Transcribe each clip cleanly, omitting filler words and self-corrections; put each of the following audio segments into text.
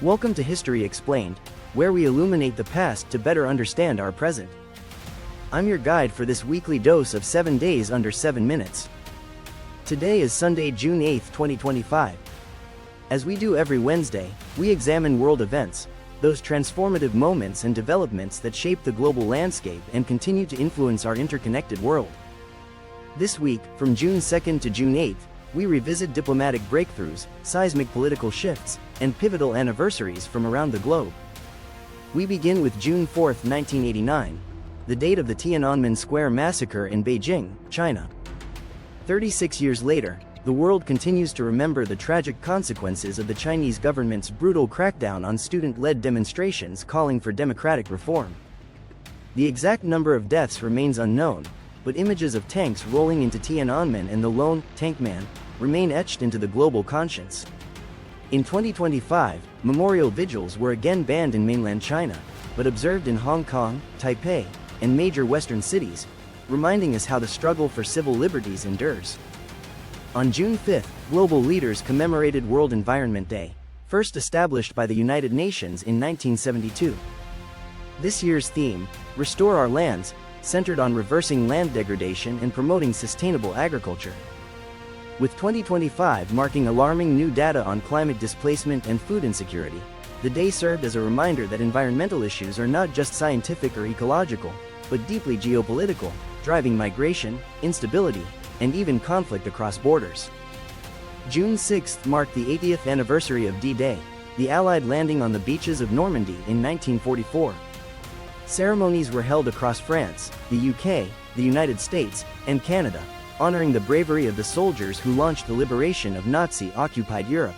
Welcome to History Explained, where we illuminate the past to better understand our present. I'm your guide for this weekly dose of 7 days under 7 minutes. Today is Sunday, June 8, 2025. As we do every Wednesday, we examine world events, those transformative moments and developments that shape the global landscape and continue to influence our interconnected world. This week, from June 2nd to June 8th, we revisit diplomatic breakthroughs, seismic political shifts, and pivotal anniversaries from around the globe. We begin with June 4, 1989, the date of the Tiananmen Square massacre in Beijing, China. 36 years later, the world continues to remember the tragic consequences of the Chinese government's brutal crackdown on student-led demonstrations calling for democratic reform. The exact number of deaths remains unknown, but images of tanks rolling into Tiananmen and the lone tank man remain etched into the global conscience. In 2025, memorial vigils were again banned in mainland China, but observed in Hong Kong, Taipei, and major Western cities, reminding us how the struggle for civil liberties endures. On June 5th, global leaders commemorated World Environment Day, first established by the United Nations in 1972. This year's theme, Restore Our Lands, centered on reversing land degradation and promoting sustainable agriculture. With 2025 marking alarming new data on climate displacement and food insecurity, the day served as a reminder that environmental issues are not just scientific or ecological, but deeply geopolitical, driving migration, instability, and even conflict across borders. June 6th marked the 80th anniversary of D-Day, the Allied landing on the beaches of Normandy in 1944. Ceremonies were held across France, the UK, the United States, and Canada, honoring the bravery of the soldiers who launched the liberation of Nazi-occupied Europe.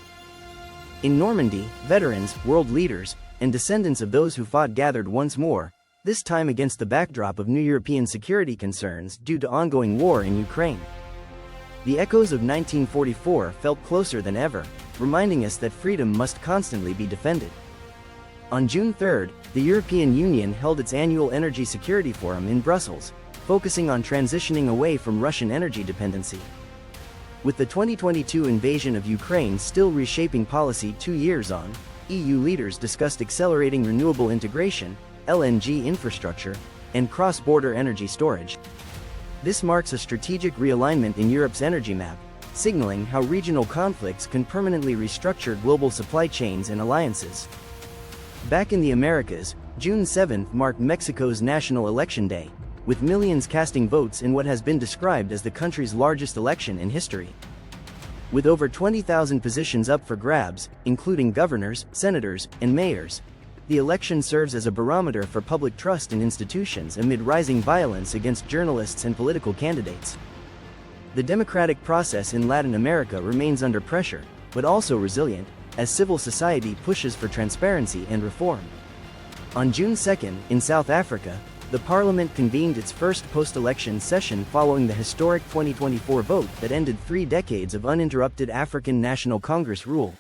In Normandy, veterans, world leaders, and descendants of those who fought gathered once more, this time against the backdrop of new European security concerns due to ongoing war in Ukraine. The echoes of 1944 felt closer than ever, reminding us that freedom must constantly be defended. On June 3rd, the European Union held its annual Energy Security Forum in Brussels, focusing on transitioning away from Russian energy dependency. With the 2022 invasion of Ukraine still reshaping policy 2 years on, EU leaders discussed accelerating renewable integration, LNG infrastructure, and cross-border energy storage. This marks a strategic realignment in Europe's energy map, signaling how regional conflicts can permanently restructure global supply chains and alliances. Back in the Americas, June 7th marked Mexico's National Election Day, with millions casting votes in what has been described as the country's largest election in history. With over 20,000 positions up for grabs, including governors, senators, and mayors, the election serves as a barometer for public trust in institutions amid rising violence against journalists and political candidates. The democratic process in Latin America remains under pressure, but also resilient, as civil society pushes for transparency and reform. On June 2nd, in South Africa, the parliament convened its first post-election session following the historic 2024 vote that ended 3 decades of uninterrupted African National Congress rule.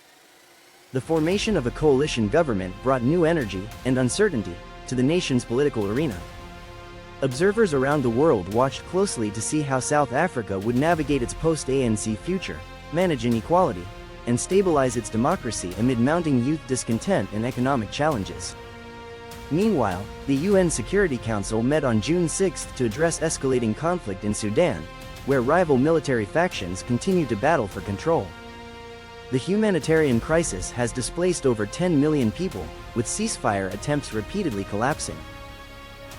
The formation of a coalition government brought new energy and uncertainty to the nation's political arena. Observers around the world watched closely to see how South Africa would navigate its post-ANC future, manage inequality, and stabilize its democracy amid mounting youth discontent and economic challenges. Meanwhile, the UN Security Council met on June 6 to address escalating conflict in Sudan, where rival military factions continue to battle for control. The humanitarian crisis has displaced over 10 million people, with ceasefire attempts repeatedly collapsing.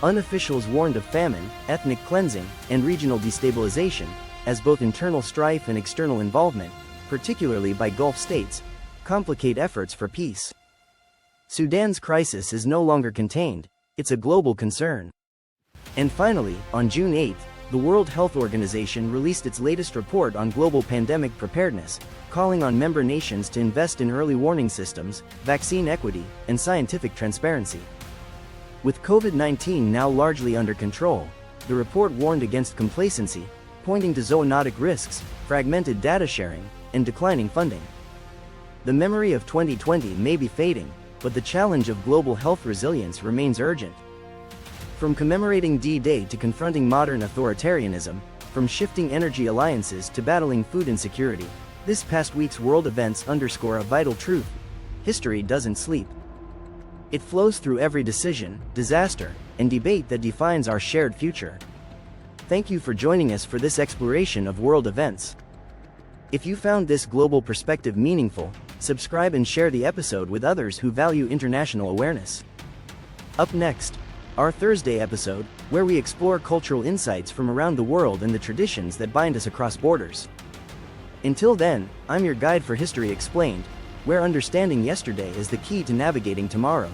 Unofficials warned of famine, ethnic cleansing, and regional destabilization, as both internal strife and external involvement, particularly by Gulf states, complicate efforts for peace. Sudan's crisis is no longer contained, it's a global concern. And finally, on June 8, the World Health Organization released its latest report on global pandemic preparedness, calling on member nations to invest in early warning systems, vaccine equity, and scientific transparency. With COVID-19 now largely under control, the report warned against complacency, pointing to zoonotic risks, fragmented data sharing, and declining funding. The memory of 2020 may be fading, but the challenge of global health resilience remains urgent. From commemorating D-Day to confronting modern authoritarianism, from shifting energy alliances to battling food insecurity, this past week's world events underscore a vital truth. history doesn't sleep. It flows through every decision, disaster, and debate that defines our shared future. Thank you for joining us for this exploration of world events. If you found this global perspective meaningful, subscribe and share the episode with others who value international awareness. Up next, our Thursday episode, where we explore cultural insights from around the world and the traditions that bind us across borders. Until then, I'm your guide for History Explained, where understanding yesterday is the key to navigating tomorrow.